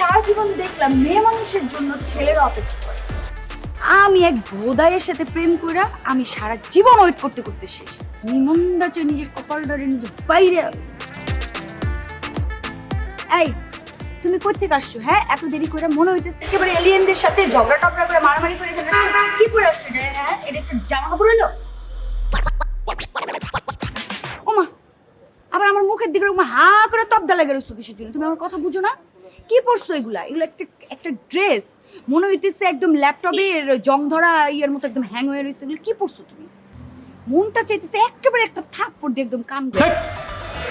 সারা জীবন দেখলাম মেয়ে মানুষের জন্য ছেলেরা অপেক্ষা করে। আমি এক ভোদাইয়ের সাথে প্রেম কইরা আমি সারা জীবন ওয়েট করতে করতে শেষ। নিমন্দা চেয়ে নিজের কপাল ধরে নিজে বাইরে। এই তুমি কই থেকে আসছো? হ্যাঁ, এত দেরি করে মনে হইতেছে একেবারে এলিয়েনদের সাথে ঝগড়া টগড়া করে মারামারি করে ফেলে। কি পরে আসছে? হ্যাঁ, এটা একটা জামা কাপড় হলো? ওমা, আবার আমার মুখের দিকে হা করে তবদা লাগে রইছো কিসের জন্য? তুমি আমার কথা বুঝো না? কি পরছো এগুলা? এগুলো একটা একটা ড্রেস, মনে হইতেছে একদম ল্যাপটপের জং ধরা ইয়ের মতো একদম হ্যাং হয়ে রইছে। এগুলো কি পরছো তুমি? মনটা চাইতেছে একেবারে একটা থাপ্পড় দিয়ে একদম কান।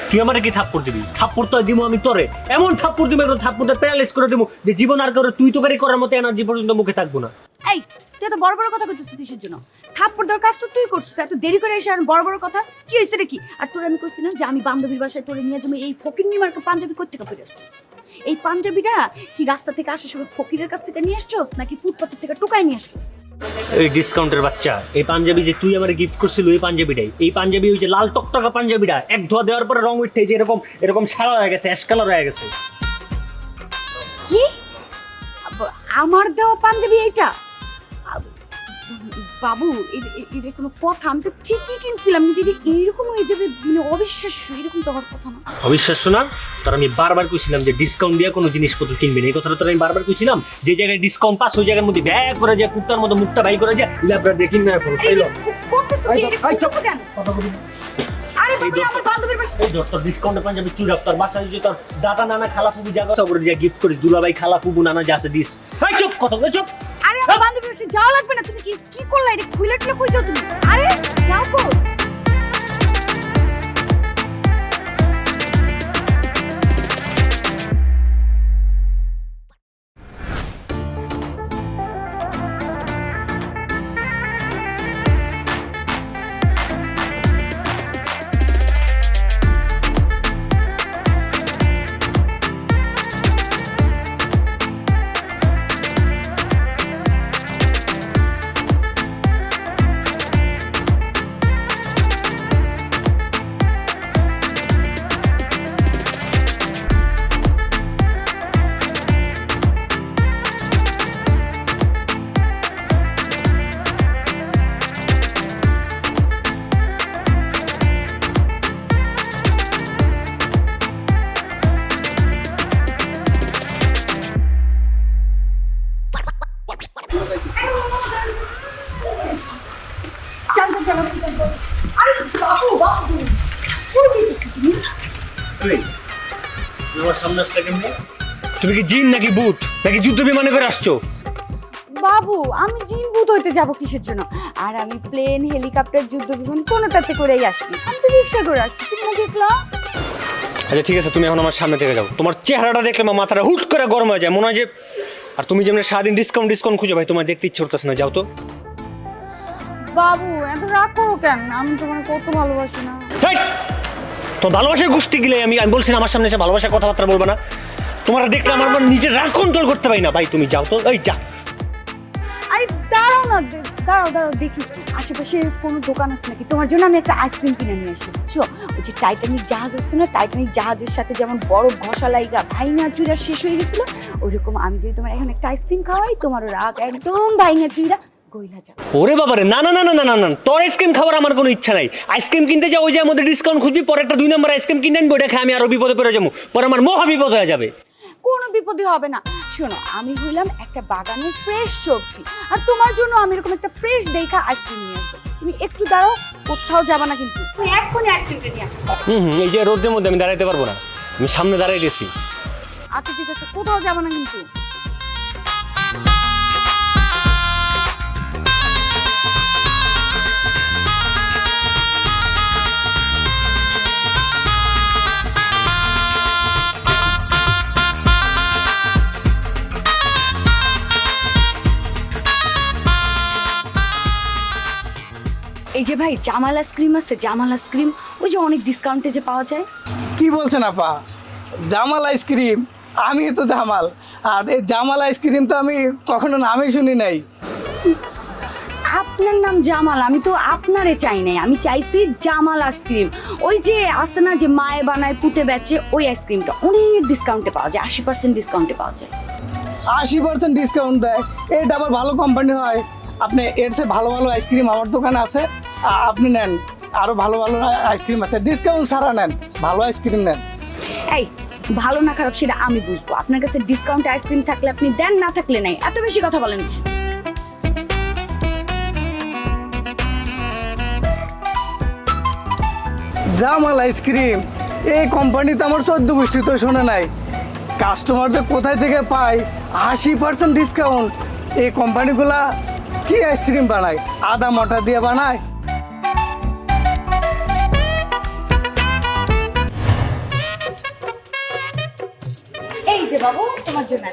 তুই আমারে কি থাপ্পড় দিবি? থাপ্পড় তো দিমু আমি তোরে, এমন থাপ্পড় দিবো একদম থাপ্পড়টা প্যারালাইজ করে দিমু যে জীবন আর করে তুই তো গাড়ি করার মতো এনার্জি পর্যন্ত মুখে থাকবো না। এই তুই এত বড় বড় কথা কইতেছিস কিসের জন্য? থাপ্পড় দেওয়ার কাজ তো তুই করছিস, এত দেরি করে এসে আর বড় বড় কথা কি হয়েছে রে? কি আর তোর আমি কইছি না যে আমি বান্ধবীর বাসায় তোরে নিয়ে যাবো, এই ফকিন্নি মার্কা পাঞ্জাবি কই থেকে পরে আসছিস? এই পাঞ্জাবিটা কি রাস্তা থেকে আসার সময় ফকিরের কাছ থেকে নিয়ে আসছস নাকি ফুটপাথ থেকে টুকাই নিয়ে আসছস? এই ডিসকাউন্টের বাচ্চা, এই পাঞ্জাবি যে তুই আমারে গিফট করছিলি ওই পাঞ্জাবিটাই, এই পাঞ্জাবি ওই যে লাল টকটকা পাঞ্জাবিটা এক ধোয়া দেওয়ার পরে রং উঠে যে এরকম এরকম সাদা হয়ে গেছে, অ্যাশ কালার হয়ে গেছে। কি আমার দেওয়া পাঞ্জাবি এইটা? বাবু এটা কোনো কথা? আমি তো ঠিকই কিনছিলাম, কিন্তু এইরকম হয়ে যাবে মানে অবিশ্বাস্য, এরকম তো হওয়ার কথা না। অবিশ্বাস্য না? তোর আমি বারবার কইছিলাম যে ডিসকাউন্ট দিয়ে কোনো জিনিসপত্র কিনবি না, এই কথাটা তোর আমি বারবার কইছিলাম। যে জায়গায় ডিসকাউন্ট পাস ওই জায়গার মধ্যে ব্যাগ করে যায় কুত্তার মতো মুখটা বাই করে যায় ল্যাবরা দিয়ে কিনে ফেলো। আরে বাবা, আমার বান্ধবীর বাসা এই ধর তোর ডিসকাউন্টে পাঞ্জাবি চুরি তোর বাসায় যে তোর দাদা নানা খালা ফুবু জায়গা সব দিয়ে গিফট করিস, দুলাভাই খালা ফুবু নানা যা আছে দিস। এই চুপ, কথা বলে চুপ। আরে আমার বান্ধবীর বাসায় যাওয়া লাগবে না। তুমি কি কি করলা? এটা খুলে টুলে কই যাও তুমি? আরে যাও কো। আরে বাবু বাবু কই গেছিস তুমি? তুই আমার সামনে আসলে কেমনে? তুমি কি জিন নাকি ভূত নাকি যুদ্ধ বিমানে করে আসছো? বাবু আমি জিন ভূত হইতে যাব কিসের জন্য? আর আমি প্লেন হেলিকপ্টার যুদ্ধ বিমান কোনোটাতে করেই আসিনি, আমি তো রিক্সা করে আসছি। তুমি না দেখলা? আচ্ছা ঠিক আছে, তুমি এখন আমার সামনে থেকে যাও। তোমার চেহারাটা দেখলে আমার মাথাটা হুট করে গরম হয়ে যায়, মনে হয় যে আর তুমি যেমন সারাদিন ডিসকাউন্ট খুঁজে ভাই, তোমার দেখতে ইচ্ছে করতেছে না, যাও তো। বাবু এত রাগ করো কেন? আমি তোমার কত ভালোবাসি না। তো ভালোবাসার গোষ্ঠী গিলে আমি বলছি না আমার সামনে এসে ভালোবাসার কথাবার্তা বলবো না। তোমার দেখলে আমার নিজের রাগ কন্ট্রোল করতে পারি না ভাই, তুমি যাও তো। এই যা। আরে দাঁড়াও না, দাঁড়াও দাঁড়াও দেখি আশেপাশে কোনো দোকান আছে নাকি, তোমার জন্য আমি একটা আইসক্রিম কিনে নিয়ে আসি, বুঝছো? ওই যে টাইটানিক জাহাজ আছে না, টাইটানিক জাহাজের সাথে যেমন বরফ ঘষা লাইগা ভাইঙা চুইরা শেষ হয়ে গেছিল, ওইরকম আমি যদি তোমার এখন একটা আইসক্রিম খাওয়াই, তোমার রাগ একদম ভাইঙা চুইরা গইলা যাবে। ওরে বাবারে, না না না না না না, তোর আইসক্রিম খাওয়ার আমার কোনো ইচ্ছা নাই। আইসক্রিম কিনতে যাও, ওই যে আমাদের ডিসকাউন্ট খুঁজবি, পরে একটা 2 নম্বর আইসক্রিম কিনে আনবো, ওটা খেয়ে আমি আরো বিপদে পড়ে যাবো, পরে আমার মহা বিপদ হয়ে যাবে। কোনো বিপদই হবে না। শোনো, আমি হইলাম একটা বাগানের ফ্রেশ সবজি, আর তোমার জন্য আমি এরকম একটা ফ্রেশ দেখা আইসক্রিম নিয়ে আসবো। তুমি একটু দাঁড়াও, কোথাও যাবা না কিন্তু, তুমি এক্ষুনি আইসক্রিমটা নিয়ে আসো। এই যে রোদের মধ্যে আমি দাঁড়াইতে পারবো না, আমি সামনে দাঁড়াই গেছি। আচ্ছা ঠিক আছে, কোথাও যাবা না কিন্তু। এই যে ভাই জামাল আইসক্রিম আছে, জামাল আইসক্রিম, ওই যে অনেক ডিসকাউন্টে যে পাওয়া যায়। কি বলছেন আপা? জামাল আইসক্রিম? আমি তো জামাল, আর এই জামাল আইসক্রিম তো আমি কখনো নামই শুনি নাই। আপনার নাম জামাল, আমি তো আপনারে চাই নাই, আমি চাইছি জামাল আইসক্রিম। ওই যে আছে না যে মায়ে বানায় পুঁতে বেচে, ওই আইসক্রিমটা অনেক ডিসকাউন্টে পাওয়া যায়, 80% ডিসকাউন্টে পাওয়া যায়। 80% ডিসকাউন্ট দেয়, এটা আবার ভালো কোম্পানি হয়। আপনি এর চেয়ে ভালো ভালো আইসক্রিম আমার দোকানে আছে, আপনি নেন। আরো ভালো ভালো আইসক্রিম আছে, ডিসকাউন্ট ছাড়া নেন, ভালো আইসক্রিম নেন। এই ভালো না খারাপ সেটা আমি বুঝবো, আপনার কাছে ডিসকাউন্ট আইসক্রিম থাকলে আপনি দেন, না থাকলে নাই, এত বেশি কথা বলেন। জামাল আইসক্রিম, এই কোম্পানি তো আমার 14 গোষ্ঠী তো শোনে নাই। কাস্টমারদের কোথায় থেকে পায় 80% ডিসকাউন্ট? এই কোম্পানিগুলা কি আইসক্রিম বানায়? আদা মটা দিয়ে বানায়। এই যে বাবু তোমার জন্য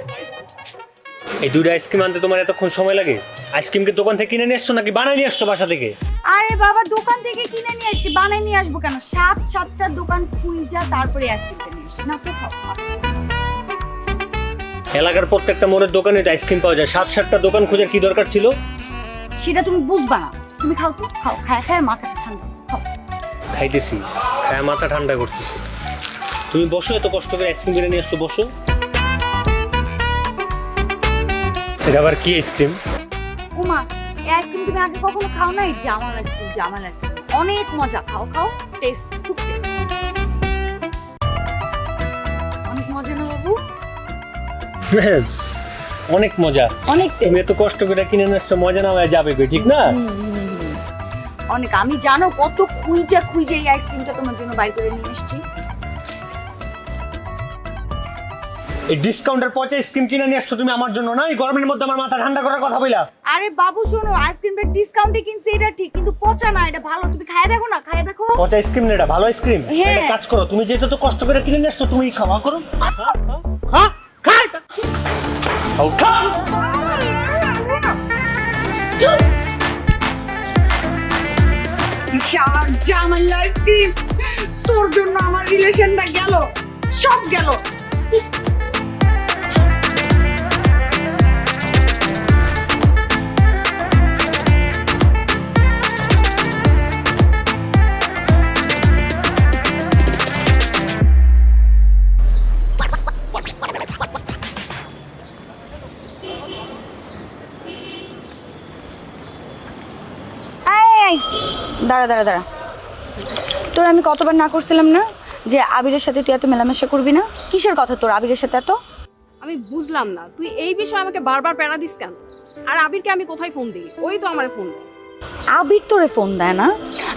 এই দুটো আইসক্রিম আনতে তোমার এতক্ষণ সময় লাগে? আইসক্রিমকে দোকান থেকে কিনে নিয়ে আসছো নাকি বানাই নিয়ে আসছো বাসা থেকে? আরে বাবা দোকান থেকে কিনে নিয়ে আসছি, বানাই নিয়ে আসবো কেন? 7-7টা দোকান খুঁজা তারপরে আইসক্রিমটা নিয়ে আসছি। না তো খাও। এলাকার প্রত্যেকটা মোড়ের দোকানে আইসক্রিম পাওয়া যায়, 7-7টা দোকান খোঁজার কি দরকার ছিল? সেটা তুমি বুঝবা না, তুমি খাও তো, খাও, খায় খায় মাথা ঠান্ডা খাও। খাইতেছি, খায় মাথা ঠান্ডা করতেছি। তুমি বসো, এত কষ্ট করে আইসক্রিম কিনে নিয়ে আসছো, বসো। এটা আবার কি আইসক্রিম? উমা এই আইসক্রিম তুমি আগে কখনো খাও নাই? জামাল আইসক্রিম, জামাল আইসক্রিম অনেক মজা, খাও খাও, টেস্ট খুব টেস্ট, অনেক মজা না বাবু? অনেক মজা, অনেক তুমি এত কষ্ট করে কিনে নিয়ে আসছো, মজা না হয়ে যাবে ঠিক না? অনেক, আমি জানো কত খুঁজা খুঁজে এই আইসক্রিমটা তোমার জন্য বাইর করে নিয়ে এসেছি। এই ডিসকাউন্টের পচা আইসক্রিম কিনে নিয়ে আসছো তুমি আমার জন্য না? এই গরমের মধ্যে আমার মাথা ঠান্ডা করার কথা বইলা। আরে বাবু শোনো, আইসক্রিমটা ডিসকাউন্টে কিনছি এটা ঠিক, কিন্তু পচা না, এটা ভালো, তুমি খায় দেখো না, খায় দেখো। পচা আইসক্রিম না, এটা ভালো আইসক্রিম। হ্যাঁ। একটা কাজ করো, তুমি যেহেতু তো কষ্ট করে কিনে নিয়ে আসছো, তুমি খাওয়া করো। খাও, খাও, খাও। জামাল আইসক্রিম, তোর জন্য আমার রিলেশনটা গেল, সব গেল। দাঁড়া দাঁড়া দাঁড়া, তোর আমি কতবার না করছিলাম না যে আবিরের সাথে তুই এত মেলামেশা করবি না? কিসের কথা তোর আবিরের সাথে এত? আমি বুঝলাম না, তুই এই বিষয়ে আমাকে বারবার প্যারা দিস কেন? আর আবিরকে আমি কোথায় ফোন দিই? ওই তো আমারে ফোন দেয়। আবির তোরে ফোন দেয় না?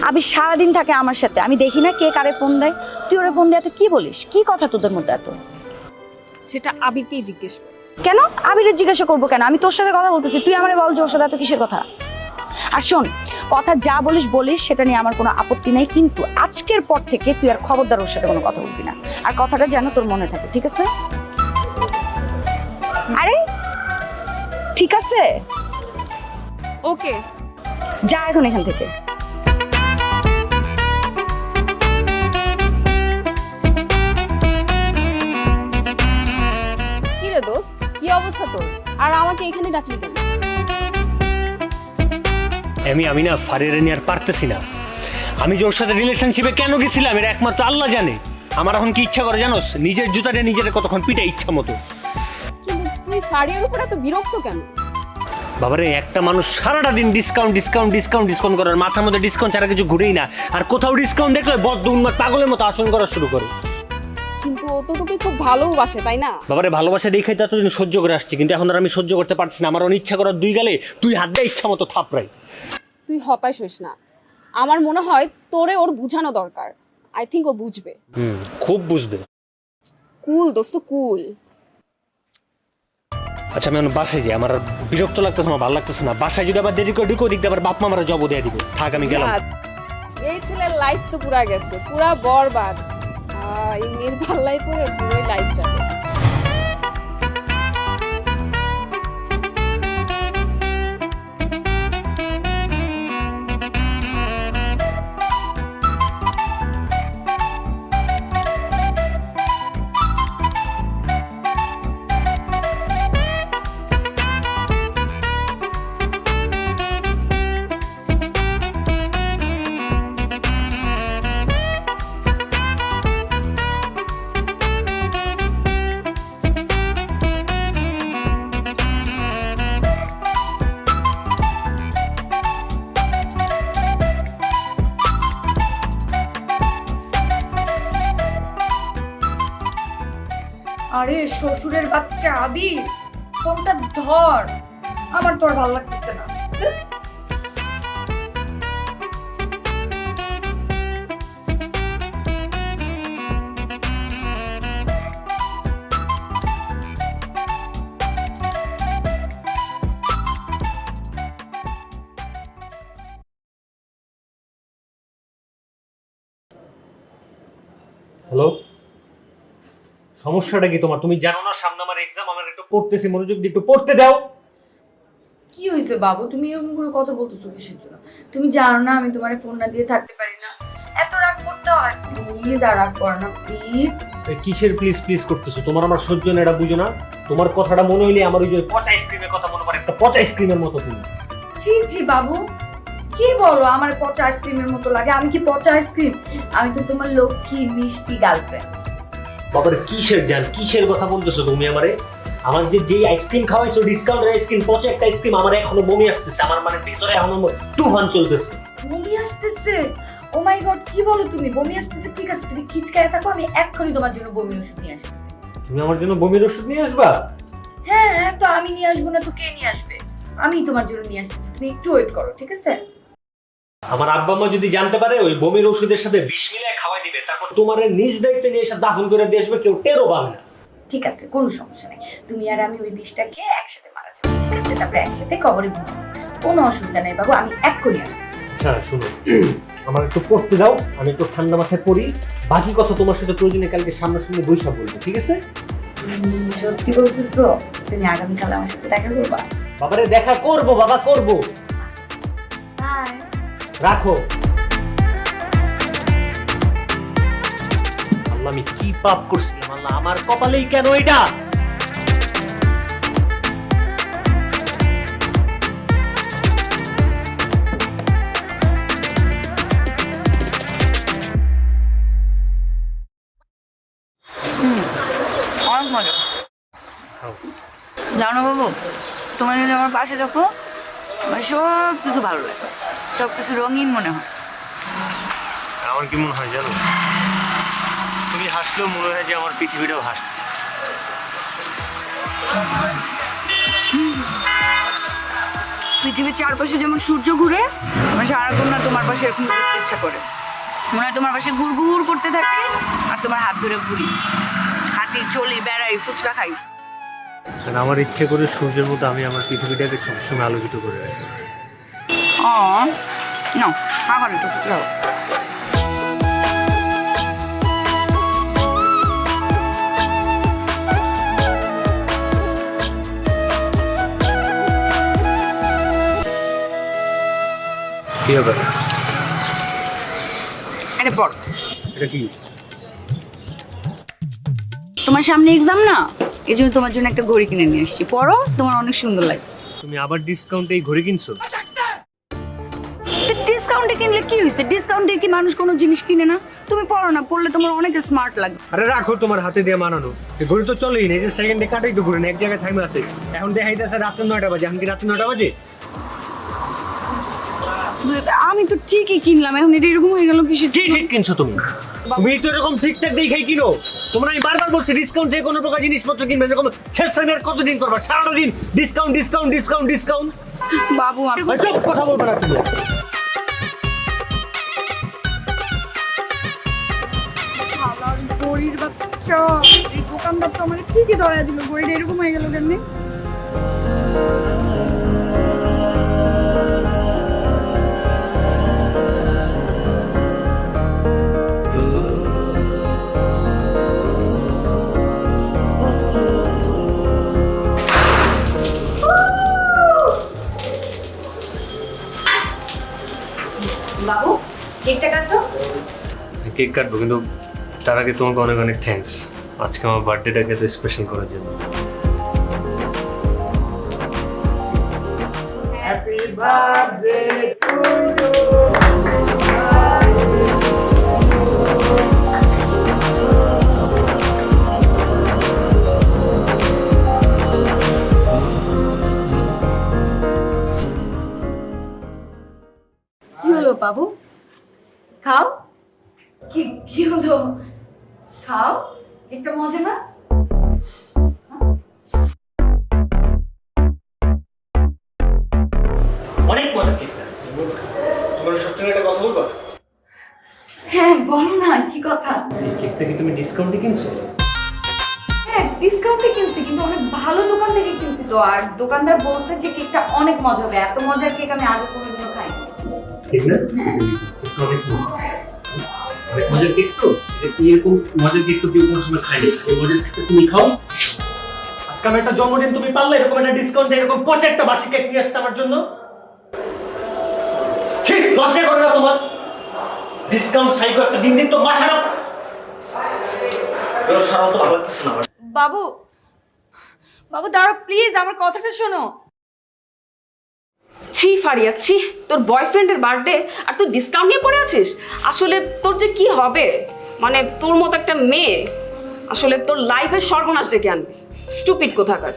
আবির সারাদিন থাকে আমার সাথে, আমি দেখি না কে কারে ফোন দেয়। তুই ওরে ফোন দেয়, তুই কি বলিস? কি কথা তোদের মধ্যে এত? সেটা আবিরকেই জিজ্ঞেস কর। কেন আবিরের জিজ্ঞাসা করবো কেন? আমি তোর সাথে কথা বলতেছি, তুই আমারে বল যে ওর সাথে এত কিসের কথা? আর শোন, কথা যা বলিস বলিস, সেটা নিয়ে আমার কোনো আপত্তি নেই, কিন্তু আজকের পর থেকে তুই আর খবরদার ওর সাথে কোনো কথা বলবি না। আর কথাটা যেন তোর মনে থাকে, ঠিক আছে? আরে ঠিক আছে, ওকে। যা এখন এখান থেকে। কি রে দোস্ত, কি অবস্থা তোর? আর আমাকে এখানে ডাকলি কেন? আমি না ফারিয়ারে নিয়ে আর পারতেছি না। আমি যে ওর সাথে রিলেশনশিপে কেন গেছিলাম এটা একমাত্র আল্লাহ জানে। আমার এখন কি ইচ্ছা করে জানোস? নিজের জুতাটা নিজের কতক্ষণ পিঠে ইচ্ছা মতো। কিন্তু তুই ফারিয়ার উপর এত বিরক্ত কেন? বাবারে, একটা মানুষ সারাটা দিন ডিসকাউন্ট ডিসকাউন্ট ডিসকাউন্ট ডিসকাউন্ট করার মাথার মধ্যে ডিসকাউন্ট ছাড়া কিছু ঘুরেই না। আর কোথাও ডিসকাউন্ট দেখলে বদ্ধ উন্মাদ পাগলের মতো আচরণ করা শুরু করে। কিন্তু ও তো তোকে খুব ভালোবাসে, তাই না? বাবারে, ভালোবাসা দেখাই তো এতদিন সহ্য করে আসছি, কিন্তু এখন আর আমি সহ্য করতে পারছি না। আমার অনিচ্ছা করার দুই গালে তুই হাত দিয়ে ইচ্ছা মতো থাপড়াই। তুই হতাশ হইস না, আমার মনে হয় তোরে ওর বুঝানো দরকার। আই থিঙ্ক ও বুঝবে। খুব বুঝবে। কুল দোস্ত, কুল। আচ্ছা আমি এখন বাসায় যাই, আমার আর বিরক্ত লাগতেছে, আমার ভালো লাগতেছে না। বাসায় যদি আবার দেরি করে ঢুকো, দিক দিয়ে আবার বাপ মা আমার জব দিয়ে দিবে। থাক, আমি গেলাম। এই ছেলের লাইফ তো পুরা গেছে, পুরা বরবাদ। এই মেয়ের পাল্লায় পড়ে পুরোই লাইফ যাবে। আরে শ্বশুরের বাচ্চা আবির, ফোনটা ধর, আমার তোর ভালো লাগতেছে না। হ্যালো, সমস্যাটা কি তোমার? তুমি জানো না সামনে আমার এক্সাম, আমার একটু পড়তেছি, মনোযোগ দিয়ে একটু পড়তে দাও। কি হয়েছে বাবু, তুমি এরকম করে কথা বলতেছো কিসের জন্য? তুমি জানো না আমি তোমার ফোন না দিয়ে থাকতে পারি না। এত রাগ করতে হয়? প্লিজ আর রাগ করো না প্লিজ। কিসের প্লিজ প্লিজ করতেছো? তোমার আমার সহ্য না, এটা বুঝো না? তোমার কথাটা মনে হইলে আমার ওই যে পচা আইসক্রিমের কথা মনে পড়ে, একটা পচা আইসক্রিমের মতো তুমি। ছি ছি বাবু, কি বলো আমার পচা আইসক্রিমের মতো লাগে? আমি কি পচা আইসক্রিম? আমি তো তোমার লক্ষ্মী মিষ্টি গার্লফ্রেন্ড। বাবার কিসের জান, কিসের কথা বলতেছো তুমি আমারে? আমার যে আইসক্রিম খাওয়াইছো ডিসকাউন্টের আইসক্রিম, পচা একটা আইসক্রিম, আমার এখনো বমি আসতেছে, আমার মানে ভিতরে এখনো তুফান চলতেছে। বমি আসতেছে? ও মাই গড, কি বলো তুমি? বমি আসতেছে? ঠিক আছে তুমি খিচকায় থাকো, আমি এক্ষুনি তোমার জন্য বমির ওষুধ নিয়ে আসতেছি। তুমি আমার জন্য বমির ওষুধ নিয়ে আসবা? হ্যাঁ, তো আমি নিয়ে আসবো না তো কে নিয়ে আসবে? আমি তোমার জন্য নিয়ে আসতেছি, তুমি একটু ওয়েট করো, ঠিক আছে? আমার আব্বা মা যদি জানতে পারে ওই বমির ওষুধের সাথে বিষ মিলিয়ে খাওয়াই দিবে, তারপর তোমার নিজ দায়িত্বে নিয়ে এসে দাফন করে দিয়ে আসবে, কেউ টেরও পাবে না। ঠিক আছে, কোনো সমস্যা নেই। তুমি আর আমি ওই বিষটা খেয়ে একসাথে মারা যাবো, ঠিক আছে? তারপরে একসাথে কবরে ঘুমাবো, কোনো অসুবিধা নেই বাবু, আমি এক্ষুনি আসতেছি। আচ্ছা শুনো, আমার একটু পড়তে দাও, আমি একটু ঠান্ডা মাথায় পড়ি, বাকি কথা তোমার সাথে প্রয়োজনে কালকে সামনাসামনি বৈশা বলবো, ঠিক আছে? সত্যি বলতেছো? তুমি আগামীকাল আমার সাথে দেখা করবা? বাবারে দেখা করবো, বাবা করবো। বাই। রাখো। আল্লাহ, আমি কি পাপ করছিলাম আল্লাহ, আমার কপালেই কেন এটা? অনেক মজা। খাও। জানো বাবু, তোমার যদি আমার পাশে দেখো, আমার সব কিছু ভালো লাগে, সব কিছু রঙিন মনে হয়। আমার কি মনে হয় জানো, তুমি হাসলেও মনে হয় যে আমার পৃথিবীটাও হাসতেছে। পৃথিবীর চারপাশে যেমন সূর্য ঘুরে, আমার সারাক্ষণ না তোমার পাশে এরকম ঘুরতে ইচ্ছা করে। মনে হয় তোমার পাশে ঘুর ঘুর করতে থাকে, আর তোমার হাত ধরে ঘুরি, হাঁটি, চলি, বেড়াই, ফুচকা খাই। আর আমার ইচ্ছে করে সূর্যের মতো আমি আমার পৃথিবীটাকে সবসময় আলোকিত করে রাখি। না খাবার একটু ফুচকা খাও। কি হবে? এটা পড়ো। এটা কি? তোমার সামনে এক্সাম না, এই জন্য তোমার জন্য একটা ঘড়ি কিনে নিয়ে এসেছি, পড়ো, তোমার অনেক সুন্দর লাগে। তুমি আবার ডিসকাউন্টে এই ঘড়ি কিনছো? ডিসকাউন্টে কিনলে কি হয়েছে? ডিসকাউন্টে কি মানুষ কোনো জিনিস কিনে না? তুমি পড়ো না, পড়লে তোমার অনেক স্মার্ট লাগবে। আরে রাখো, তোমার হাতে দিয়ে মানানো। এই ঘড়ি তো চলেই না, এই যে সেকেন্ডে কাটাই তো ঘড়ি না, এক জায়গায় থাইমে আছে। এখন দেখাইতেছে রাত্রে 9টা বাজে, এখন কি রাত্রে 9টা বাজে? আমি তো ঠিকই কিনলাম, এখন এটা এরকম হয়ে গেল কিসের? কি ঠিক কিনছো তুমি? তুমি তো এরকম ঠিকঠাক দেখাই কিনো। তোমরা আমি বারবার বলছি ডিসকাউন্ট থেকে কোনো প্রকার জিনিসপত্র কিনবে, এরকম শেষ টাইমে আর কতদিন করবা? সারাটা দিন ডিসকাউন্ট ডিসকাউন্ট ডিসকাউন্ট ডিসকাউন্ট। বাবু সব কথা বলবো না তুমি। ঘড়ির বাচ্চা, এই দোকানদার তো আমার ঠিকই ধরায় দিল, ঘড়িটা এরকম হয়ে গেল কেন? বাবু কেকটা কাটো। কেক কাটবো, কিন্তু তার আগে তোমাকে অনেক অনেক থ্যাঙ্কস আজকে আমার বার্থডেটাকে তো স্পেশাল করার জন্য। Happy birthday to you. কি হলো বাবু? খাও। কি কি হলো? খাও, একটা মজা না? আমার সত্যি একটা কথা বলবা? হ্যাঁ বলো না, কি কথা? এই কেকটা কি তুমি ডিসকাউন্টে কিনছো? হ্যাঁ ডিসকাউন্টে কিনছি, কিন্তু অনেক ভালো দোকান থেকে কিনছি তো। আর দোকানদার বলছে যে কেকটা অনেক মজা হবে, এত মজার কেক আমি আগে কোনোদিনও খাইনি। ঠিক না? অনেক মজার কেক তো, এরকম মজার কেক তো কেউ কোনো সময় খায়নি। এই মজার কেকটা তুমি খাও। আজকে আমার একটা জন্মদিন, তুমি পারলে এরকম একটা ডিসকাউন্টে এরকম পচা একটা বাসি কেক নিয়ে আসতে আমার জন্য? ঠিক লজ্জা করে না তোমার? ডিসকাউন্ট সাইকো একটা দিন দিন তো মাথা খারাপ। সারা তো ভালো লাগছে না আমার। বাবু, বাবু দাঁড়াও প্লিজ, আমার কথাটা শোনো। ছি ফারিয়া ছি, তোর বয়ফ্রেন্ডের বার্থডে আর তুই ডিসকাউন্ট নিয়ে পড়ে আছিস? আসলে তোর যে কি হবে, মানে তোর মতো একটা মেয়ে আসলে তোর লাইফের সর্বনাশ ডেকে আনবে। স্টুপিড কোথাকার।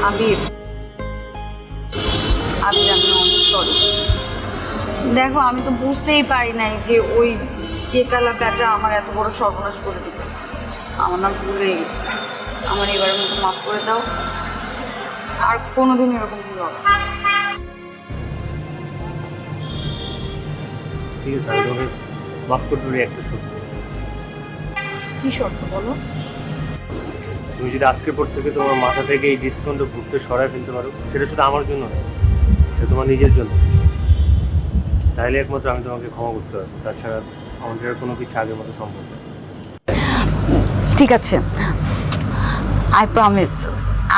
আবির, আবির আমি অনেক সরি। দেখো আমি তো বুঝতেই পারি নাই যে ওই কেকালা ব্যাটা আমার এত বড় সর্বনাশ করে দিবে। আমার নাম ভুল হয়ে গেছে, আমার এবারের মতো মাফ করে দাও। আর কোনোদিন এরকম ভুল হবে না। ঠিক আছে, আমি তোমাকে মাফ করতে পারি একটা শর্ত। কি শর্ত বলো? তুমি যদি আজকের পর থেকে তোমার মাথা থেকে এই ডিসকাউন্টটা ঘুরতে সরায় ফেলতে পারো, সেটা শুধু আমার জন্য নয়, সেটা তোমার নিজের জন্য। তাহলে একমাত্র আমি তোমাকে ক্ষমা করতে পারবো, তাছাড়া আমাদের আর কোনো কিছু আগের মতো সম্ভব না। ঠিক আছে, আই প্রমিস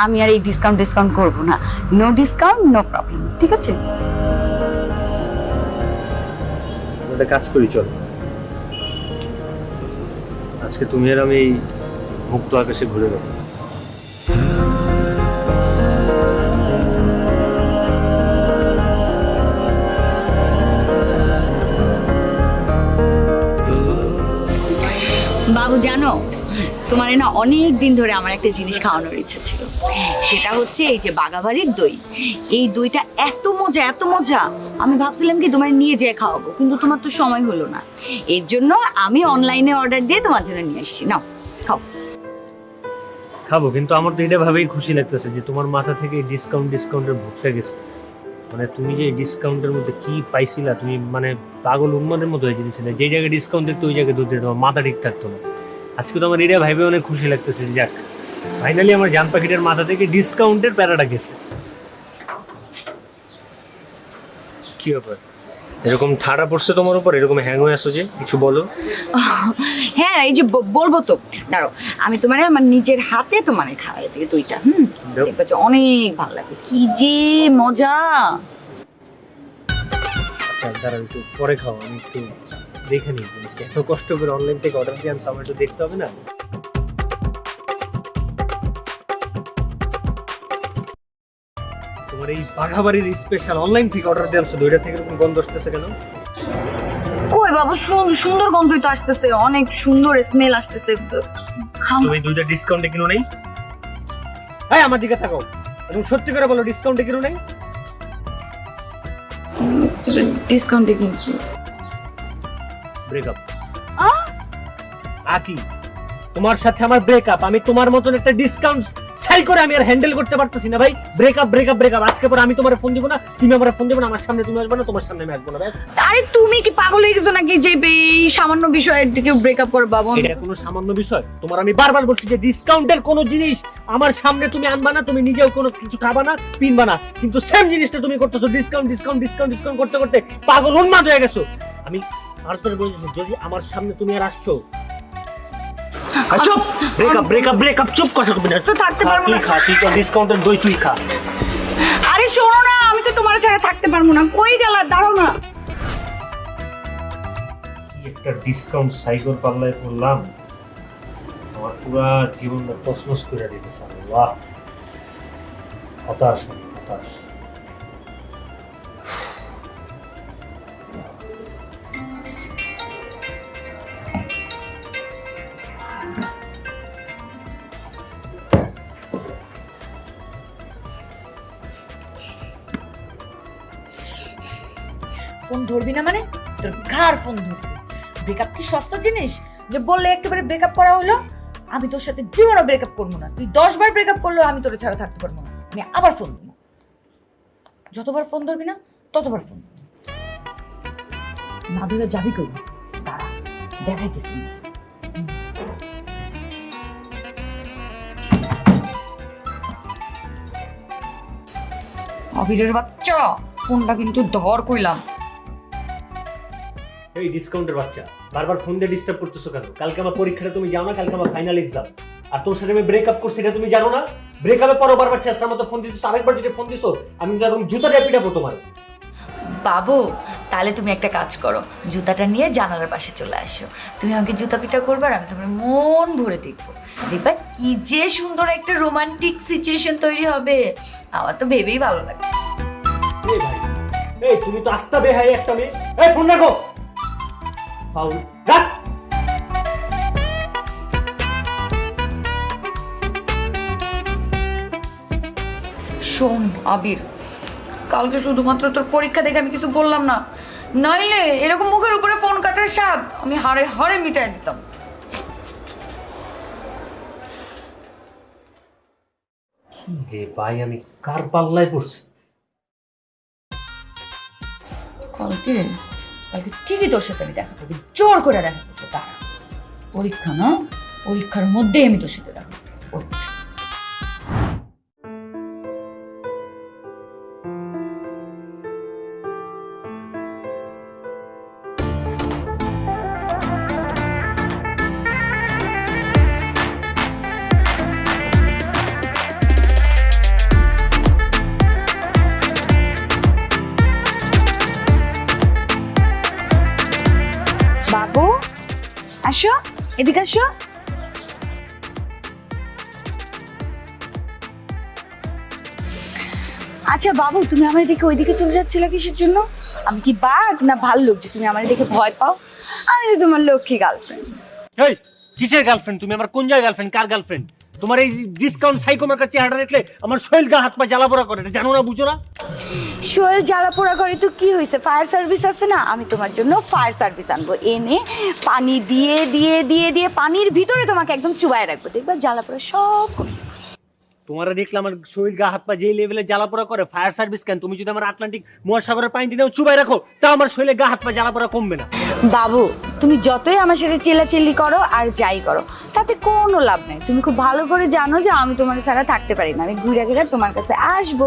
আমি আর এই ডিসকাউন্ট করবো না। নো ডিসকাউন্ট নো প্রবলেম, ঠিক আছে? একটা কাজ করি, চলো আজকে তুমি আর আমি এই মুক্ত আকাশে ঘুরে যাবো। বাবু জানো, তোমার না অনেক দিন ধরে আমার একটা জিনিস খাওয়ানোর ইচ্ছা ছিল। সেটা হচ্ছে এই যে বাগাবাড়ির দই। এই দইটা এত মজা এত মজা, আমি ভাবছিলাম কি তোমার নিয়ে যেয়ে খাওয়াবো, কিন্তু তোমার তো সময় হলো না। এর জন্য আমি অনলাইনে অর্ডার দিয়ে তোমার জন্য নিয়ে আসছি। নাও খাও। খাবো, কিন্তু আমার তো এটা ভাবেই খুশি লাগতেছে যে তোমার মাথা থেকে ডিসকাউন্টের ভোটটা গেছে। মানে তুমি যে ডিসকাউন্টের মধ্যে কি পাইছিলা, তুমি মানে পাগল উন্মাদের মতো হয়ে যেতেছিলে। যে জায়গায় ডিসকাউন্ট দেখতো ওই জায়গায় দুধ তোমার মাথা ঠিক থাকতো না। আজকে তো আমার এটা ভাইবে অনেক খুশি লাগতেছে, যাক ফাইনালি আমার জান পাখিটার মাথা থেকে ডিসকাউন্টের প্যারাটা গেছে। কি ব্যাপার, এরকম ঠাড়া পড়ছে তোমার উপর, এরকম হ্যাং হয়ে আসো যে? কিছু বলো। হ্যাঁ এই যে বলবো তো, দাঁড়াও আমি তোমার আমার নিজের হাতে তোমার খাওয়াই দিই দইটা। দেখবে যে অনেক ভালো লাগবে, কি যে মজা। আচ্ছা দাঁড়াও, একটু পরে খাও, আমি একটু দেখে নিই জিনিসটা। এত কষ্ট করে অনলাইন থেকে অর্ডার দিয়ে আমি আমার একটু দেখতে হবে না? তোমার এই বাঘাবাড়ির স্পেশাল অনলাইন থেকে অর্ডার দিয়ে আনছো, দইটা থেকে এরকম গন্ধ আসতেছে কেন? কই বাবু, সুন্দর গন্ধই তো আসতেছে, অনেক সুন্দর স্মেল আসতেছে। খাও। তুমি দুইটা ডিসকাউন্টে কিনো নাই? হ্যাঁ আমার দিকে তাকাও, এবং সত্যি করে বলো ডিসকাউন্টে কিনো নাই? ডিসকাউন্টে কিনছি। ব্রেকআপ। কি তোমার সাথে আমার ব্রেকআপ? আমি তোমার মতন একটা ডিসকাউন্ট সাই করে আমি আর হ্যান্ডেল করতে পারতেছি না ভাই। ব্রেকআপ। আজকে পরে আমি তোমার ফোন দিব না, তুমি আমার ফোন দিব না, আমার সামনে তুমি আসবে না, তোমার সামনে আমি আসবো না। আরে তুমি কি পাগল হয়ে গেছো নাকি যে এই সামান্য বিষয়ের দিকে ব্রেকআপ করে বাবু? এটা কোনো সামান্য বিষয়? তোমার আমি বারবার বলছি যে ডিসকাউন্টের কোনো জিনিস আমার সামনে তুমি আনবা না, তুমি নিজেও কোনো কিছু খাবা না পিনবা না, কিন্তু সেম জিনিসটা তুমি করতেছো। ডিসকাউন্ট করতে করতে পাগল উন্মাদ হয়ে গেছো। আমি ফার্দার বলছি, যদি আমার সামনে তুমি আর আসছো, চুপ। ব্রেকআপ চুপ কথা কবি না তো থাকতে পারবো না। তুই খা ডিসকাউন্টের দই তুই খা। আরে শোনো না, আমি তো তোমার ছাড়া থাকতে পারবো না। কই গেলা, দাঁড়াও না। একটা ডিসকাউন্ট সাইকোর পাল্লায় পড়লাম, আমার পুরো জীবনটা তছনছ করে দিতেছে। আল্লাহ, হতাশ। ফোন ধরবি না মানে তোর ঘাড় ফোন ধরবি। ব্রেকআপ কি সস্তা জিনিস যে বললে একেবারে ব্রেকআপ করা হলো? আমি তোর সাথে জীবনও ব্রেকআপ করবো না। তুই 10 বার ব্রেকআপ করলেও আমি তোর ছাড়া থাকতে পারবো না। আমি আবার ফোন দেবো। যতবার ফোন ধরবি না ততবার ফোন না ধরে যাবি কই? দাঁড়া, দেখাইতেছি। অভিরের বাচ্চা, ফোনটা কিন্তু ধর কইলাম। এই ডিসকাউন্টের বাচ্চা, বারবার ফোন দিয়ে ডিস্টার্ব করতেছো কেন? কালকে আমার পরীক্ষাটা তুমি জানো না? কালকে আমার ফাইনাল এক্সাম। আর তোর সাথে আমি ব্রেকআপ করছি এটা তুমি জানো না? ব্রেকআপের পরও বারবার চেষ্টার মতো ফোন দিতেছো। আরেকবার যদি ফোন দিছো আমি এরকম জুতা দিয়ে পিটাবো তোমার। বাবু, তাহলে তুমি একটা কাজ করো, জুতাটা নিয়ে জানালার পাশে চলে আসো। তুমি আমাকে জুতা পিটা করবে আর আমি তোমার মন ভরে দেখবো। দেখবা কি যে সুন্দর একটা রোমান্টিক সিচুয়েশন তৈরি হবে। আমার তো ভেবেই ভালো লাগে। এই ভাই, এই তুমি তো আস্তা বেহাই একটা মেয়ে। এই ফোন রাখো। ফাউল রাখ। শোন আবির, কালকে শুধুমাত্র তোর পরীক্ষা দেখে আমি কিছু বললাম না, নইলে এরকম মুখের উপরে ফোন কাটার স্বাদ আমি হাড়ে হাড়ে মিটাই দিতাম। কি রে ভাই, আমি কার পাল্লায় পড়ছি? কালকে কালকে ঠিকই তোর সাথে আমি দেখা করবো, জোর করে দেখা করবো। দাঁড়া, পরীক্ষা না, পরীক্ষার মধ্যেই আমি তোর সাথে দেখা করবো। বাবু আসো, এদিকে আসো। আচ্ছা বাবু, তুমি আমার দিকে ওইদিকে চলে যাচ্ছিলে কিসের জন্য? আমি কি বাঘ না ভাল্লুক যে তুমি আমার দেখে ভয় পাও? আমি তো তোমার লক্ষ্মী গার্লফ্রেন্ড। এই কিসের গার্লফ্রেন্ড? তুমি আমার কোন জায়গায় গার্লফ্রেন্ড? কার গার্লফ্রেন্ড? তোমার এই ডিসকাউন্ট সাইকোমার্কার চেহারাটা দেখলে আমার শরীর গা হাত পা জ্বালা পোড়া করে, এটা জানো না, বুঝো না? শোয়েল জ্বালা পোড়া করে তো কি হয়েছে? ফায়ার সার্ভিস আছে না, আমি তোমার জন্য ফায়ার সার্ভিস আনবো। এনে পানি দিয়ে দিয়ে দিয়ে দিয়ে পানির ভিতরে তোমাকে একদম চুবায় রাখবো, দেখবা জ্বালা পোড়া সব কমে গেছে। তোমারা দেখলে আমার শরীর গা হাত পা যেই লেভেলে জ্বালা পোড়া করে, ফায়ার সার্ভিস কেন? তুমি যদি আমার আটলান্টিক মহাসাগরের পানি দিনেও চুবাই রাখো তা আমার শরীরে গা হাত পা জ্বালা পোড়া কমবে না। বাবু, তুমি যতই আমার সাথে চেল্লাচিল্লি করো আর যাই করো, তাতে কোনো লাভ নেই। তুমি খুব ভালো করে জানো যে আমি তোমার ছাড়া থাকতে পারি না। আমি ঘুরে ঘুরে তোমার কাছে আসবো।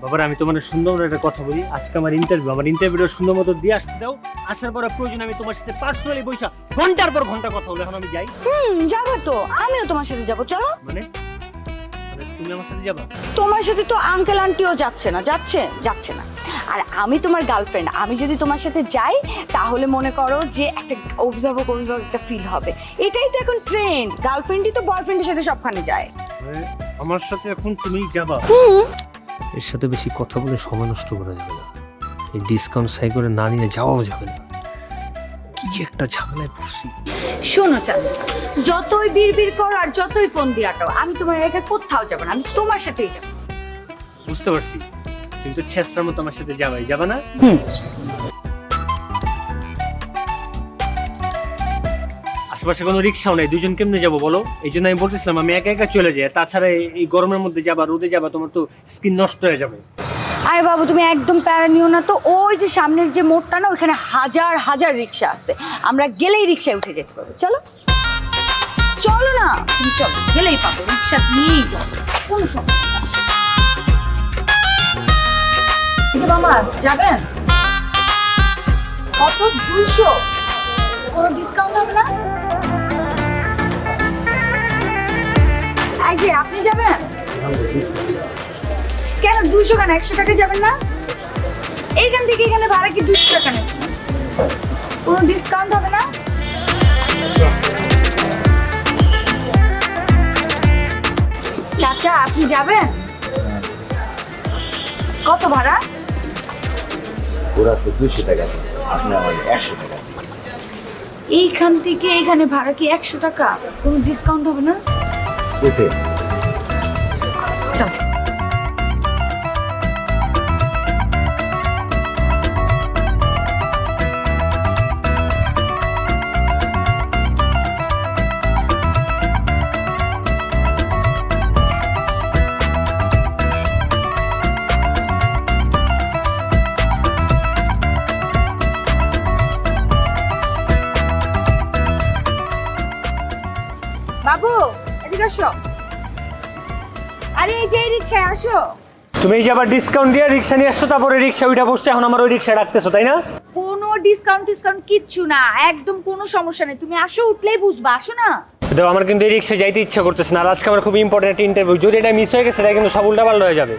বাবার, আমি তোমার সুন্দর একটা কথা বলি। আজকে আমার ইন্টারভিউটা সুন্দর মতো দিয়ে আসতে দাও। আসার পরে প্রয়োজন আমি তোমার সাথে পার্সোনালি বসা ঘন্টার পর ঘন্টা কথা বলে। এখন আমি যাই। যাবো তো, আমিও তোমার সাথে যাবো। চলো। মানে তুমি আমার সাথে যাবা? তোমার সাথে তো আঙ্কেল আন্টিও যাচ্ছে না। যাচ্ছে না। আর আমি তোমার গার্লফ্রেন্ড, আমি যদি তোমার সাথে যাই তাহলে মনে করো যে একটা অভিভাবক একটা ফিল হবে। এটাই তো এখন ট্রেন্ড। গার্লফ্রেন্ডই তো বয়ফ্রেন্ডের সাথে সবখানে যায়। মানে আমার সাথে এখন তুমি যাবা? এর সাথে বেশি কথা বলে সময় নষ্ট করা যাবে না। এই ডিসকাউন্ট সাই করে না নিয়ে যাওয়াও যাবে না। কি যে একটা ঝামেলায় পড়ছি। শোনো চাঁদনি, যতই বিড়বিড় করো আর যতই ফোন দিয়ে আটাও, আমি তোমার রেখে কোথাও যাবো না। আমি তোমার সাথেই যাবো। বুঝতে পারছি, কিন্তু ছেসরার মতো আমার সাথে যাবা না? আশেপাশে কোনো রিক্সাও নেই, দুজন কেমনে যাবো বলো? এই জন্য আমি বলতেছিলাম আমি একা একা চলে যাই। তাছাড়া এই গরমের মধ্যে যাবা, রোদে যাবা, তোমার তো স্কিন নষ্ট হয়ে যাবে। আরে বাবু, তুমি একদম প্যারা নিও না তো। ওই যে সামনের যে মোড়টা না, ওইখানে হাজার হাজার রিক্সা আছে। আমরা গেলেই রিক্সায় উঠে যেতে পারবো। চলো চলো না, তুমি চলো, গেলেই পাবো। রিক্সা নিয়েই যাবো, কোনো সমস্যা নেই। যে মামা যাবেন কত? 200? কোনো ডিসকাউন্ট হবে না? এই যে আপনি যাবেন কেন? 200 কেন? 100 টাকা যাবেন না? এইখান থেকে এখানে ভাড়া কি 200 টাকা নেই? কোনো ডিসকাউন্ট হবে না? চাচা আপনি যাবেন? কত ভাড়া? ওরা তো 200 টাকা, আপনি আমার 100 টাকা। এইখান থেকে এখানে ভাড়া কি 100 টাকা? কোনো ডিসকাউন্ট হবে না? ওতে চল। বাবু এদিকে আসো। আরে এই যে এই রিক্সায় আসো। তুমি এই যে আবার ডিসকাউন্ট দিয়ে রিক্সা নিয়ে আসছো, তারপরে রিক্সা ওইটা বসছে, এখন আমার ওই রিক্সা রাখতেছো, তাই না? কোনো ডিসকাউন্ট কিচ্ছু না, একদম কোনো সমস্যা নেই, তুমি আসো, উঠলেই বুঝবা, আসো না। দেখো আমার কিন্তু এই রিক্সায় যাইতে ইচ্ছা করতেছে না, আর আজকে আমার খুব ইম্পর্টেন্ট ইন্টারভিউ, যদি এটা মিস হয়ে গেছে তাহলে কিন্তু সব উল্টাপাল্টা হয়ে যাবে।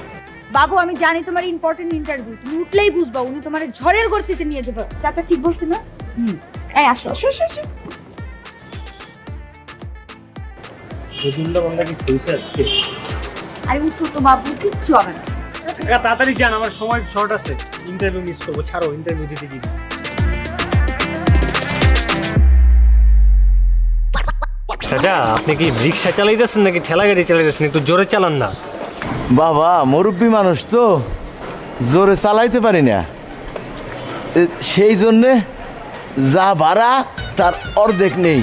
বাবু আমি জানি তোমার ইম্পর্টেন্ট ইন্টারভিউ, তুমি উঠলেই বুঝবা, উনি তোমার ঝড়ের গতিতে নিয়ে যাবে। চাচা ঠিক বলছি না? এই আসো আসো আসো আসো। উল্টাপাল্টা কি হয়েছে আজকে? আরে উঠো তো বাবু, কিচ্ছু হবে না। তাড়াতাড়ি যান, আমার সময় শর্ট আছে, ইন্টারভিউ মিস করবো, ছাড়ো, ইন্টারভিউ দিতে দিয়েছি। চাচা আপনি কি রিক্সা চালাইতেছেন নাকি ঠেলা গাড়ি চালাইতেছেন? একটু জোরে চালান না। বাবা মুরব্বী মানুষ তো, জোরে চালাইতে পারি না, সেই জন্যে যা ভাড়া তার অর্ধেক নেই।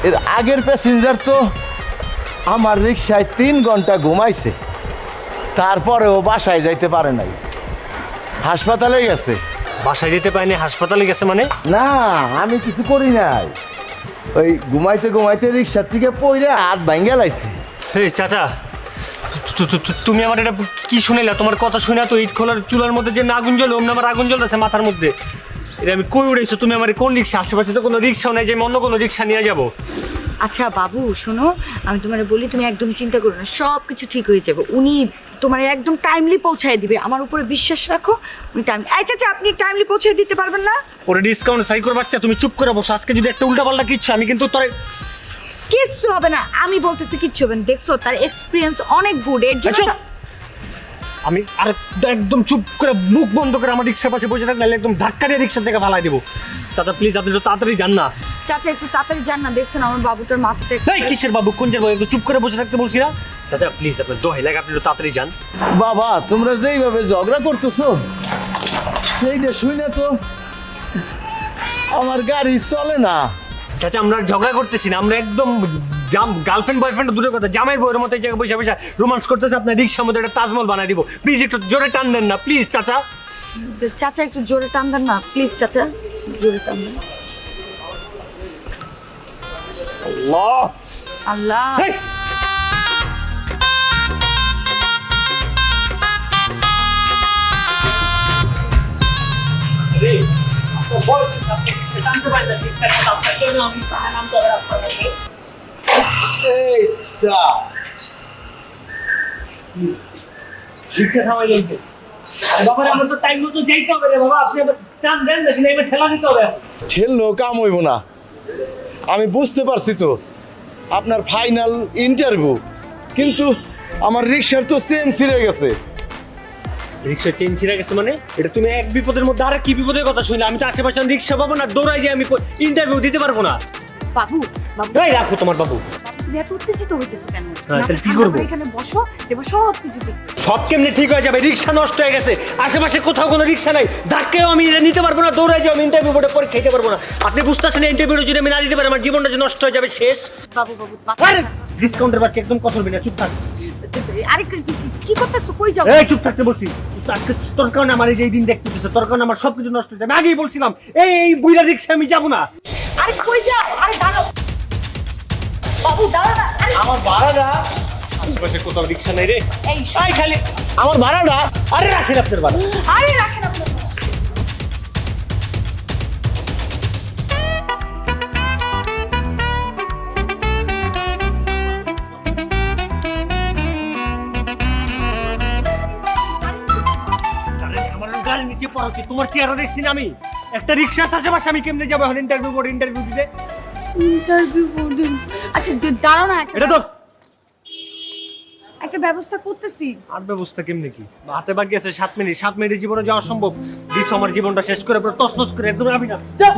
এর আগের প্যাসেঞ্জার তো আমার রিক্সায় 3 ঘন্টা ঘুমাইছে, তারপরেও বাসায় যাইতে পারে নাই, হাসপাতালে গেছে। বাসায় যেতে পারেনি, হাসপাতালে গেছে মানে? না আমি কিছু করি নাই, ওই ঘুমাইতে ঘুমাইতে রিক্সার থেকে পড়ে হাত ভাঙ্গে লাইছে। এই চাচা তুমি আমার এটা কি শুনিলা? তোমার কথা শুনে তো ইট খোলার চুলার মধ্যে যে আগুন জ্বলে, অন্য আমার আগুন জ্বলতেছে মাথার মধ্যে। এটা আমি কই উড়েছো? তুমি আমার কোন রিক্সা? আশেপাশে তো কোনো রিক্সাও নাই যে আমি অন্য কোনো রিক্সা নিয়ে যাবো। আচ্ছা বাবু শোনো, আমি তোমার বলি, তুমি একদম চিন্তা করো না, সব কিছু ঠিক হয়ে যাবে। উনি তোমার একদম টাইমলি পৌঁছায় দিবে, আমার উপরে বিশ্বাস রাখো। উনি টাইমলি, আচ্ছা আচ্ছা আপনি টাইমলি পৌঁছে দিতে পারবেন না? ওরে ডিসকাউন্ট সাইকোর বাচ্চা, তুমি চুপ করে বসো। আজকে যদি একটা উল্টাপাল্টা কিচ্ছু, আমি কিন্তু তোর কিচ্ছু হবে না, আমি বলতেছি কিচ্ছু হবে না। দেখছো তার এক্সপিরিয়েন্স অনেক গুড, এর জন্য আমি আর একদম চুপ করে মুখ বন্ধ করে আমার রিক্সার পাশে বসে থাকলে একদম ধাক্কা দিয়ে রিক্সা থেকে ফালাই দেবো। চাচা প্লিজ আপনি একটু তাড়াতাড়ি যান না। চাচা একটু তাড়াতাড়ি যান না, দেখছেন আমার বাবুটার মাথাতে। এই কিসের বাবু, কোন যে একটু চুপ করে বসে থাকতে বলছি না? চাচা প্লিজ আপনার দোহাই লাগে, আপনি একটু তাড়াতাড়ি যান। বাবা তোমরা যেইভাবে ঝগড়া করতেছো সেইটা শুনে তো আমার গাড়ি চলে না। চাচা আমরা ঝগড়া করতেছি না, আমরা একদম গার্লফ্রেন্ড বয়ফ্রেন্ড দূরের কথা, জামাই বউয়ের মতো এই জায়গায় বসে বসে রোমান্স করতেছে। আপনার রিক্সার মধ্যে একটা তাজমহল বানাই দিব, প্লিজ একটু জোরে টান দেন না প্লিজ চাচা। চাচা একটু জোরে টান দেন না প্লিজ, চাচা জোরে টান দেন। আল্লাহ আল্লাহ হেই! রিক্সা থামাই যাইতে। বাবা আমার তো টাইম মতো যাইতে হবে রে বাবা, আপনি আবার টান দেন না, কিন্তু এবার ঠেলা দিতে হবে। ঠেললো কাম হইব না, আমি বুঝতে পারছি তো আপনার ফাইনাল ইন্টারভিউ, কিন্তু আমার রিক্সার তো চেন ছিঁড়ে গেছে। রিক্সা চেন ছিঁড়ে গেছে মানে? এটা তুমি এক বিপদের মধ্যে আর কি বিপদের কথা শুনলে? আমি তো আশেপাশে রিক্সা পাবো না, দৌড়াই যে আমি ইন্টারভিউ দিতে পারবো না। বাবু বাবু এই রাখো তোমার বাবু। তুমি এত উত্তেজিত হইতেছো কেন? তাহলে কি করবো? এখানে বসো, দেখো সব কিছু ঠিক। সব কেমনে ঠিক হয়ে যাবে? রিক্সা নষ্ট হয়ে গেছে, আশেপাশে কোথাও কোনো রিক্সা নাই, ধাক্কেও আমি এটা নিতে পারবো না, দৌড়াই যে আমি ইন্টারভিউ বোর্ডে পরীক্ষা দিতে পারবো না। আপনি বুঝতেছেন ইন্টারভিউ যদি আমি না দিতে পারি আমার জীবনটা যে নষ্ট হয়ে যাবে, শেষ। বাবু বাবু আরে ডিসকাউন্টের বাচ্চা একদম কথা বলবি না, চুপ থাক। আরে কি করতেছো? কই যাও? এই চুপ থাকতে বলছি। আজকে তোর কারণে আমার এই যে দিন দেখতেছে, তোর কারণে আমার সবকিছু নষ্ট হয়ে যাবে। আমি আগেই বলছিলাম এই বুইরা রিক্সা আমি যাবো না। আরে কই যাও? আরে দাঁড়াও বাবু, দাঁড়াও না। আরে আমার ভাড়াটা, আশেপাশে কোথাও রিক্সা নাই রে। এই এই খালি আমার ভাড়াটা, আরে রাখেন আপনার ভাড়া। আরে রাখেন আপনার। আমার গাড়ির নিচে পড়া উচিত, তোমার চেহারা দেখছি না আমি। একটা রিক্সা আশেপাশে আমি কেমনে যাবো এখন ইন্টারভিউ বোর্ডে ইন্টারভিউ দিতে? Interview boarding. আচ্ছা দাঁড়াও না, এটা তো একটা ব্যবস্থা করতেছি। আর ব্যবস্থা কেমনে কি? হাতে বাকি আছে 7 মিনিট, 7 মিনিটে জীবনে যাওয়া সম্ভব? দিস আমার জীবনটা শেষ করে পুরো তছনছ করে একদম আমি না। যা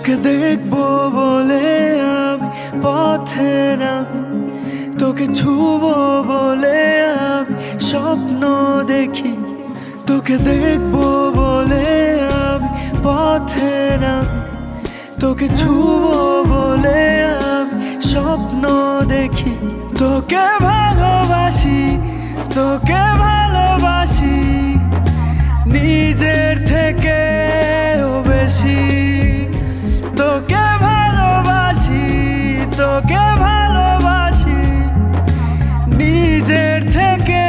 তোকে দেখবো বলে আমি পথে নামি, তোকে ছুবো বলে আমি স্বপ্ন দেখি, তোকে দেখবো বলে আমি পথে নামি, তোকে ছুবো বলে আমি স্বপ্ন দেখি, তোকে ভালোবাসি, তোকে ভালোবাসি নিজের থেকে বেশি, তোকে ভালোবাসি, তোকে ভালোবাসি নিজের থেকে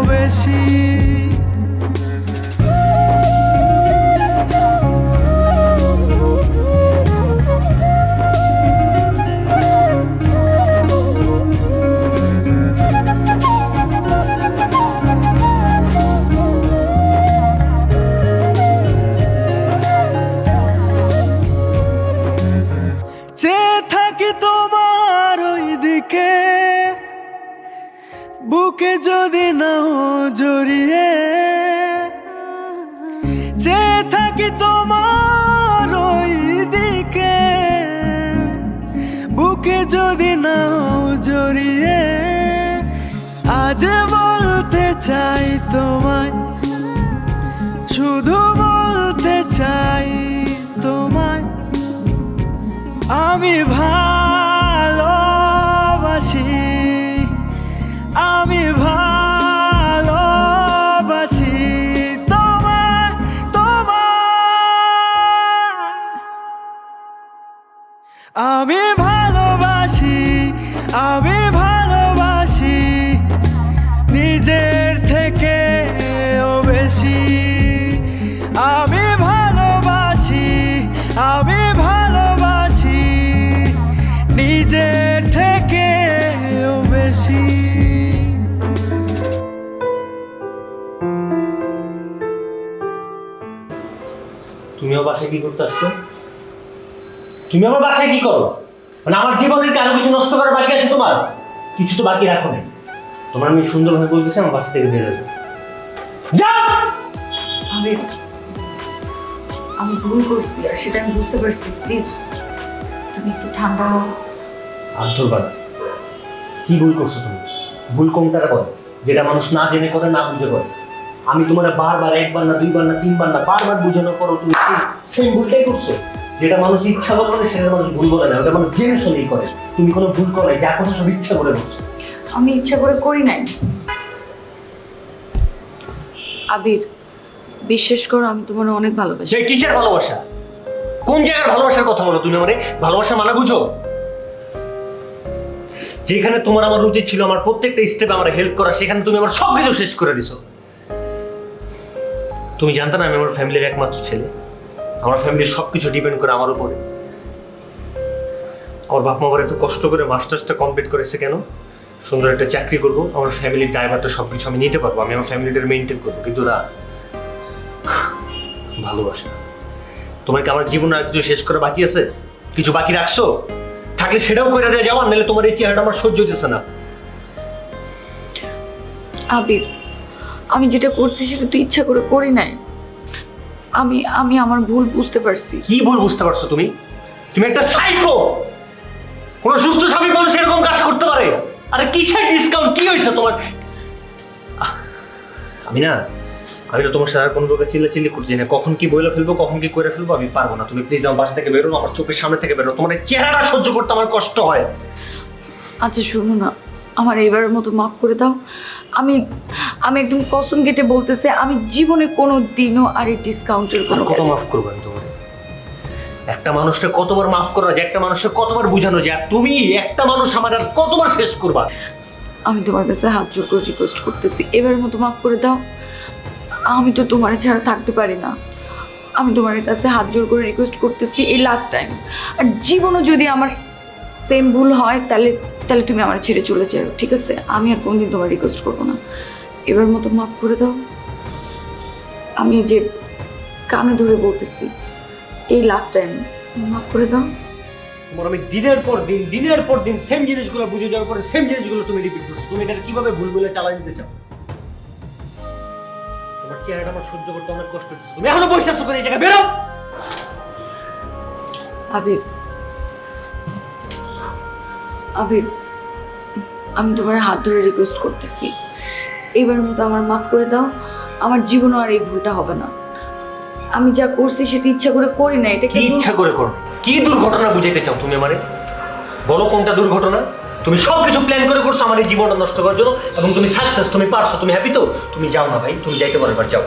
বেশি। চেয়ে থাকি তোমার ওই দিকে, বুকে যদি নাও জড়িয়ে, চেয়ে থাকি তোমার ওই দিকে, বুকে যদি নাও জড়িয়ে, আজ বলতে চাই তোমায়, শুধু বলতে চাই তোমায়, আমি ভালোবাসি, আমি ভালোবাসি তোমায়, তোমায়, আমি ভালোবাসি, আমি ভালোবাসি নিজের থেকে বেশি, আমি ভালোবাসি, আমি ভালোবাসি নিজের থেকে বেশি। তুমি আমার বাসায় কি করতে আসছো? তুমি আমার বাসায় কি করো? মানে আমার জীবনের কি আরো কিছু নষ্ট করার বাকি আছে তোমার? কিছু তো বাকি রাখো না। তোমার আমি সুন্দরভাবে বলতেছি আমার বাসা থেকে বের হয়ে যাও। আমি ভুল করছি আর সেটা আমি বুঝতে পারছি। প্লিজ তুমি একটু ঠান্ডা হও। আর ধরবা না। কি ভুল করছো তুমি? ভুল কোনটা করে? যেটা মানুষ না জেনে করে, না বুঝে করে। আমি তোমার বারবার, একবার না, দুইবার না, তিনবার না, বারবার বুঝানোর পরও তুমি সেই ভুলটাই করছো। যেটা মানুষ ইচ্ছা করে করে সেটা মানুষ ভুল বলে না, ওটা মানুষ জেনে শুনেই করে। তুমি কোনো ভুল করো যা করছো সব ইচ্ছা করে করছো। আমি ইচ্ছা করে করি নাই। আবির, বিশ্বাস করো আমি তোমার অনেক ভালোবাসি। সেই কিসের ভালোবাসা? কোন জায়গার ভালোবাসার কথা বলো তুমি আমারে? ভালোবাসা মানে বুঝো? যেখানে তোমার আমার উচিত ছিল আমার প্রত্যেকটা স্টেপে আমার হেল্প করা, সেখানে তুমি আমার সব কিছু শেষ করে দিছো। তুমি জানতে না আমি আমার ফ্যামিলির একমাত্র ছেলে। আমার ফ্যামিলির সবকিছু ডিপেন্ড করে আমার উপরে। আমার বাপ মা আমার এত কষ্ট করে মাস্টার্সটা কমপ্লিট করেছে কেন? সুন্দর একটা চাকরি করবো, আমার ফ্যামিলির দায়ভারটা সবকিছু আমি নিতে পারবো, আমি আমার ফ্যামিলিটা মেনটেন করবো। কিন্তু না, ভালোবাসা। তোমার কি আমার জীবনে আর কিছু শেষ করা বাকি আছে? কিছু বাকি রাখছো? থাকলে সেটাও করে দিয়ে যাও, নাহলে তোমার এই চেহারাটা আমার সহ্য হইতেছে না। আবির, আমি যেটা করছি সেটা তো ইচ্ছা করে করি নাই। আমি আমার ভুল বুঝতে পারছি। কি ভুল বুঝতে পারছো তুমি? তুমি একটা সাইকো। কোন সুস্থ স্বামী মানুষ এরকম কাজ করতে পারে? আরে কিসের ডিসকাউন্ট? কি হয়েছে তোমার? আমি তো তোমার সাথে আর কোনো প্রকার চিল্লাচিল্লি করছি না। কখন কি বলে ফেলবো, কখন কি করে ফেলবো আমি পারবো না। তুমি প্লিজ আমার বাসা থেকে বেরো, আমার চোখের সামনে থেকে বেরো। তোমার চেহারাটা সহ্য করতে আমার কষ্ট হয়। আচ্ছা শোনো না, আমার এবারের মতো মাফ করে দাও। আমি একদম কসম কেটে বলতেছি, আমি জীবনে কোনো দিনও আর এই ডিসকাউন্টের কোনো কত মাফ করবো আমি তোমার? একটা মানুষকে কতবার মাফ করা যায়, একটা মানুষকে কতবার বোঝানো যায়, আর তুমি একটা মানুষ আমার আর কতবার শেষ করবা? আমি তোমার কাছে হাত জোর করে রিকোয়েস্ট করতেছি, এবারের মতো মাফ করে দাও। আমি তো তোমার ছাড়া থাকতে পারি না। আমি তোমার কাছে হাত জোর করে রিকোয়েস্ট করতেছি, এই লাস্ট টাইম। আর জীবনও যদি আমার সেম ভুল হয় তাহলে তুমি আমার ছেড়ে চলে যাও, ঠিক আছে? আমি আর কোনদিন তোমার রিকোয়েস্ট করবো না। এবার মতো মাফ করে দাও। আমি যে কানে ধরে বলতেছি, এই লাস্ট টাইম মাফ করে দাও। তোমার আমি দিনের পর দিন সেম জিনিসগুলো বুঝে যাওয়ার পরে সেম জিনিসগুলো তুমি রিপিট করছো। তুমি এটা কিভাবে ভুল বলে চালাই দিতে চাও? তোমার চেহারাটা আমার সহ্য করতে অনেক কষ্ট হচ্ছে। তুমি এখনো বসে আছো, করে এই জায়গায় বেরো। আবির, আবির, আমি তোমার হাত ধরে রিকোয়েস্ট করতেছি, এইবারের মতো আমার মাফ করে দাও। আমার জীবনও আর এই ভুলটা হবে না। আমি যা করছি সেটা ইচ্ছা করে করি না। এটা কি ইচ্ছা করে করো? কি দুর্ঘটনা বুঝাইতে চাও তুমি আমারে? বলো কোনটা দুর্ঘটনা? তুমি সবকিছু প্ল্যান করে করছো আমার এই জীবনটা নষ্ট করার জন্য, এবং তুমি সাকসেস, তুমি পারছো, তুমি হ্যাপি তো? তুমি যাও না ভাই, তুমি যাইতে পারো, এবার যাও।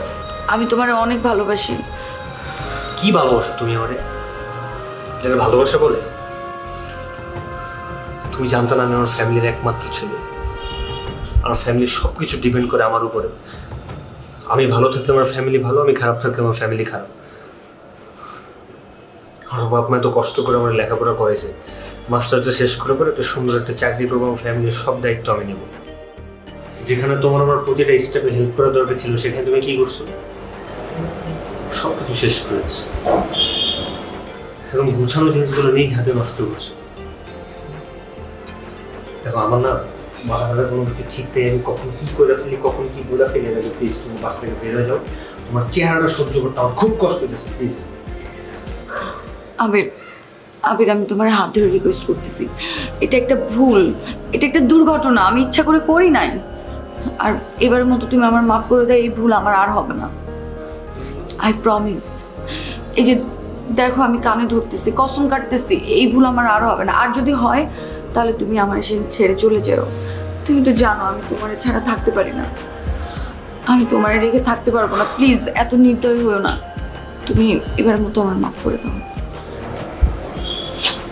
আমি তোমার অনেক ভালোবাসি। কি ভালোবাসো তুমি আমারে? যেটা ভালোবাসা বলে? তুমি জানতো না আমি আমার ফ্যামিলির একমাত্র ছেলে। আমার ফ্যামিলির সব কিছু ডিপেন্ড করে আমার উপরে। আমি ভালো থাকলে আমার ফ্যামিলি ভালো, আমি খারাপ থাকলে আমার ফ্যামিলি খারাপ। আমার বাপ মা এত কষ্ট করে আমার লেখাপড়া করেছে, মাস্টারটা শেষ করে একটা সুন্দর একটা চাকরি করবো, আমার ফ্যামিলির সব দায়িত্ব আমি নেব। যেখানে তোমার আমার প্রতিটা স্টেপে হেল্প করা দরকার ছিল, সেখানে তুমি কি করছো? সব কিছু শেষ করে দিচ্ছ। এবং গুছানো জিনিসগুলো নিজ হাতে নষ্ট করছো। দেখো আমার না মাথা ব্যথা কোনো কিছু ঠিক নেই, আমি কখন কি করে ফেলি, কখন কি বলে ফেলি। এটাকে প্লিজ তুমি বাস থেকে বেরোয় যাও। তোমার চেহারাটা সহ্য করতে আমার খুব কষ্ট হচ্ছে, প্লিজ। আবির, আবির, আমি তোমার হাত ধরে রিকোয়েস্ট করতেছি, এটা একটা ভুল, এটা একটা দুর্ঘটনা, আমি ইচ্ছা করে করি নাই। আর এবারের মতো তুমি আমার মাফ করে দাও, এই ভুল আমার আর হবে না। I promise. এই যে দেখো আমি কানে ধরতেছি, কসম কাটতেছি, এই ভুল আমার আর হবে না। আর যদি হয় তাহলে তুমি আমার এসে ছেড়ে চলে যেও। তুমি তো জানো আমি তোমার ছাড়া থাকতে পারি না, আমি তোমার রেখে থাকতে পারবো না। প্লিজ এত নির্দয় হয়েও না, তুমি এবারের মতো আমার মাফ করে দাও।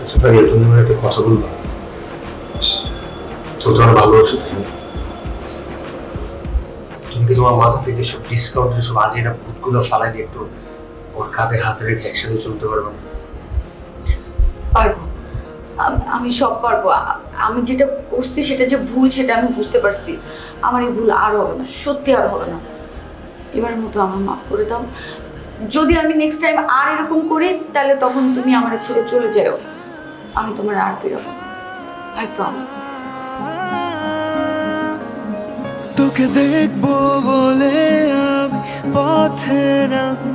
আচ্ছা ভাই, তুমি আমার একটা কথা বলবা? তো তোমার ভালোবাসো তাই না? তুমি কি তোমার মাথা থেকে সব ডিসকাউন্টের সব আজেরা ভূতগুলো ফালাই দিয়ে একটু ওর কাঁধে হাত রেখে একসাথে চলতে পারবে না? পারবো, আমি সব পারবো। আমি যেটা করছি সেটা যে ভুল সেটা আমি বুঝতে পারছি। আমার এই ভুল আর হবে না, সত্যি আর হবে না। এবারের মতো আমার মাফ করে দাও। যদি আমি নেক্সট টাইম আর এরকম করি তাহলে তখন তুমি আমার ছেড়ে চলে যাও, আমি তোমার আর ফিরবো না। I promise. তোকে দেখবো বলে আমি পথে নামি,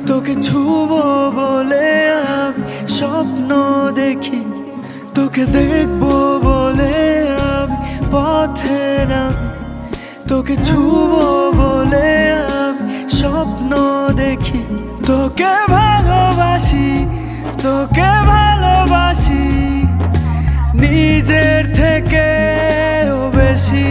তোকে ছুবো বলে আমি স্বপ্ন দেখি। তোকে দেখবো বলে আমি পথে নামি, তোকে ছুবো বলে আমি স্বপ্ন দেখি। তোকে ভালোবাসি, তোকে ভালোবাসি নিজের থেকেও বেশি।